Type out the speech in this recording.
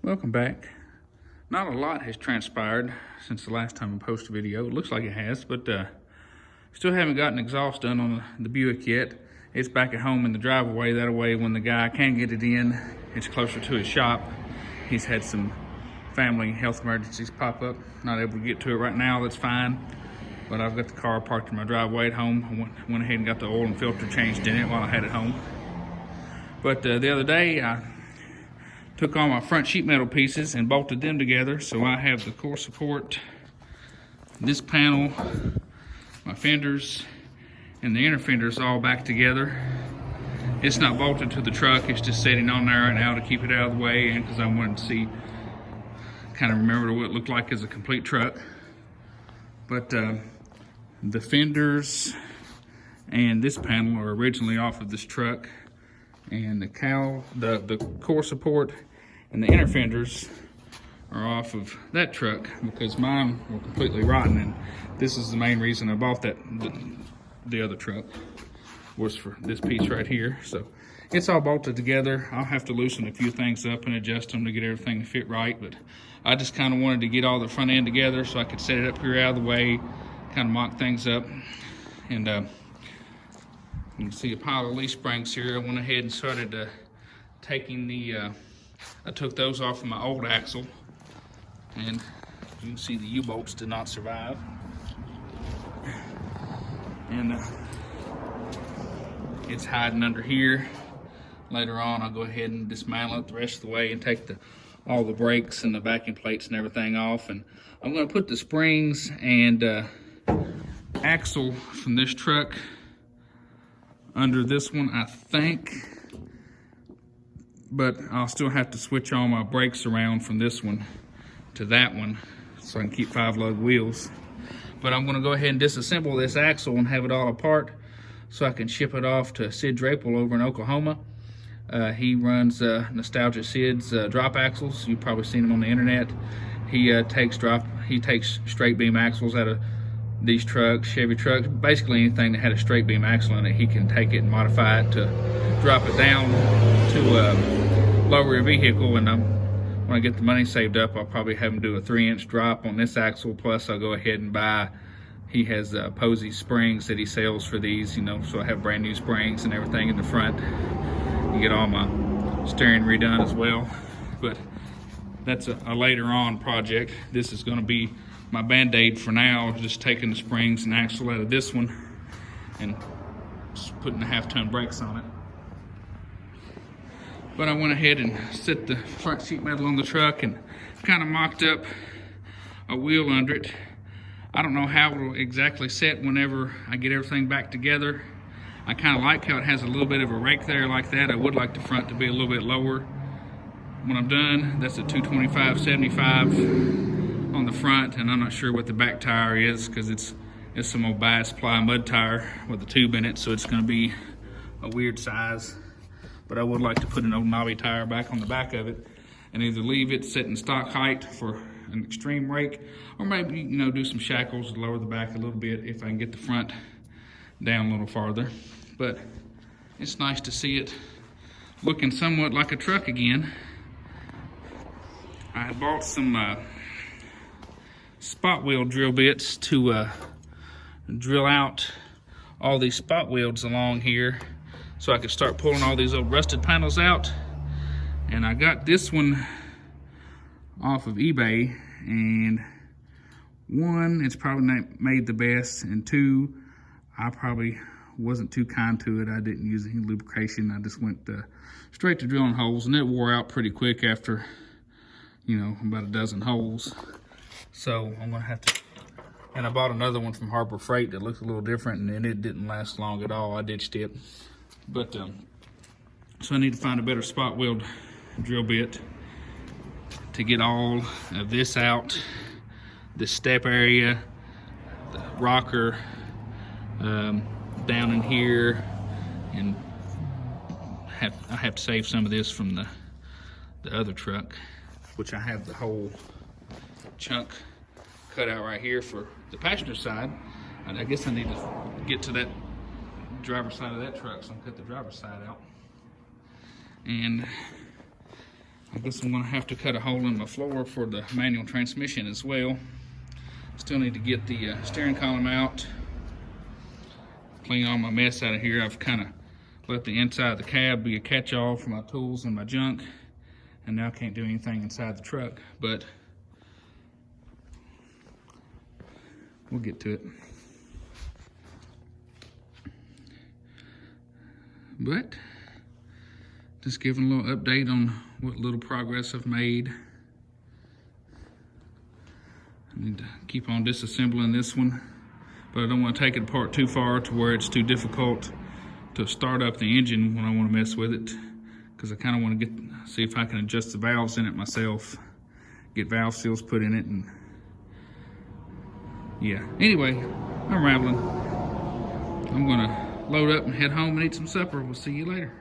Welcome back. Not a lot has transpired since the last time I posted a video. It looks like it has, but still haven't gotten exhaust done on the Buick yet. It's back at home in the driveway. That way when the guy can get it in, it's closer to his shop. He's had some family health emergencies pop up. Not able to get to it right now, that's fine. But I've got the car parked in my driveway at home. I went ahead and got the oil and filter changed in it while I had it home. But the other day, I took all my front sheet metal pieces and bolted them together. So I have the core support, this panel, my fenders, and the inner fenders all back together. It's not bolted to the truck, it's just sitting on there right now to keep it out of the way, and because I wanted to see, kind of remember what it looked like as a complete truck. But the fenders and this panel are originally off of this truck, and the core support and the inner fenders are off of that truck because mine were completely rotten, and this is the main reason I bought the other truck, was for this piece right here. So it's all bolted together. I'll have to loosen a few things up and adjust them to get everything to fit right, but I just kind of wanted to get all the front end together so I could set it up here out of the way, kind of mock things up. And you can see a pile of leaf springs here. I went ahead and started taking I took those off of my old axle, and you can see the U-bolts did not survive. And it's hiding under here. Later on, I'll go ahead and dismantle it the rest of the way and take all the brakes and the backing plates and everything off. And I'm going to put the springs and axle from this truck under this one, I think. But I'll still have to switch all my brakes around from this one to that one so I can keep 5-lug wheels. But I'm going to go ahead and disassemble this axle and have it all apart so I can ship it off to Sid Drapel over in Oklahoma. He runs Nostalgia Sid's drop axles. You've probably seen him on the internet. He takes straight beam axles out of these trucks, Chevy trucks, basically anything that had a straight beam axle in it. He can take it and modify it to drop it down to lower your vehicle. And when I get the money saved up, I'll probably have him do a 3-inch drop on this axle. Plus I'll go ahead and buy, he has Posey springs that he sells for these, you know, so I have brand new springs and everything in the front. You get all my steering redone as well. But that's a later on project. This is going to be my band-aid for now, just taking the springs and axle out of this one and just putting the 1/2-ton brakes on it. But I went ahead and set the front sheet metal on the truck and kind of mocked up a wheel under it. I don't know how it'll exactly set whenever I get everything back together. I kind of like how it has a little bit of a rake there like that. I would like the front to be a little bit lower when I'm done. That's a 225/75 on the front, and I'm not sure what the back tire is because it's some old bias ply mud tire with a tube in it, so it's going to be a weird size. But I would like to put an old knobby tire back on the back of it and either leave it set in stock height for an extreme rake, or maybe, you know, do some shackles to lower the back a little bit if I can get the front down a little farther. But it's nice to see it looking somewhat like a truck again. I bought some spot wheel drill bits to drill out all these spot welds along here so I could start pulling all these old rusted panels out. And I got this one off of eBay, and one, it's probably not made the best, and two, I probably wasn't too kind to it. I didn't use any lubrication. I just went straight to drilling holes, and it wore out pretty quick after, you know, about a dozen holes. So I'm gonna have to, and I bought another one from Harbor Freight that looked a little different, and it didn't last long at all. I ditched it. But so I need to find a better spot weld drill bit to get all of this out, the step area, the rocker, down in here, and I have to save some of this from the other truck, which I have the whole chunk cut out right here for the passenger side. And I guess I need to get to that driver's side of that truck, so I'm gonna cut the driver's side out. And guess I'm gonna have to cut a hole in my floor for the manual transmission as well. Still need to get the steering column out, clean all my mess out of here. I've kind of let the inside of the cab be a catch-all for my tools and my junk, and now I can't do anything inside the truck, but we'll get to it. But just giving a little update on what little progress I've made. I need to keep on disassembling this one, but I don't want to take it apart too far to where it's too difficult to start up the engine when I want to mess with it, because I kind of want to see if I can adjust the valves in it myself, get valve seals put in it, and yeah. Anyway, I'm rambling. I'm gonna load up and head home and eat some supper. We'll see you later.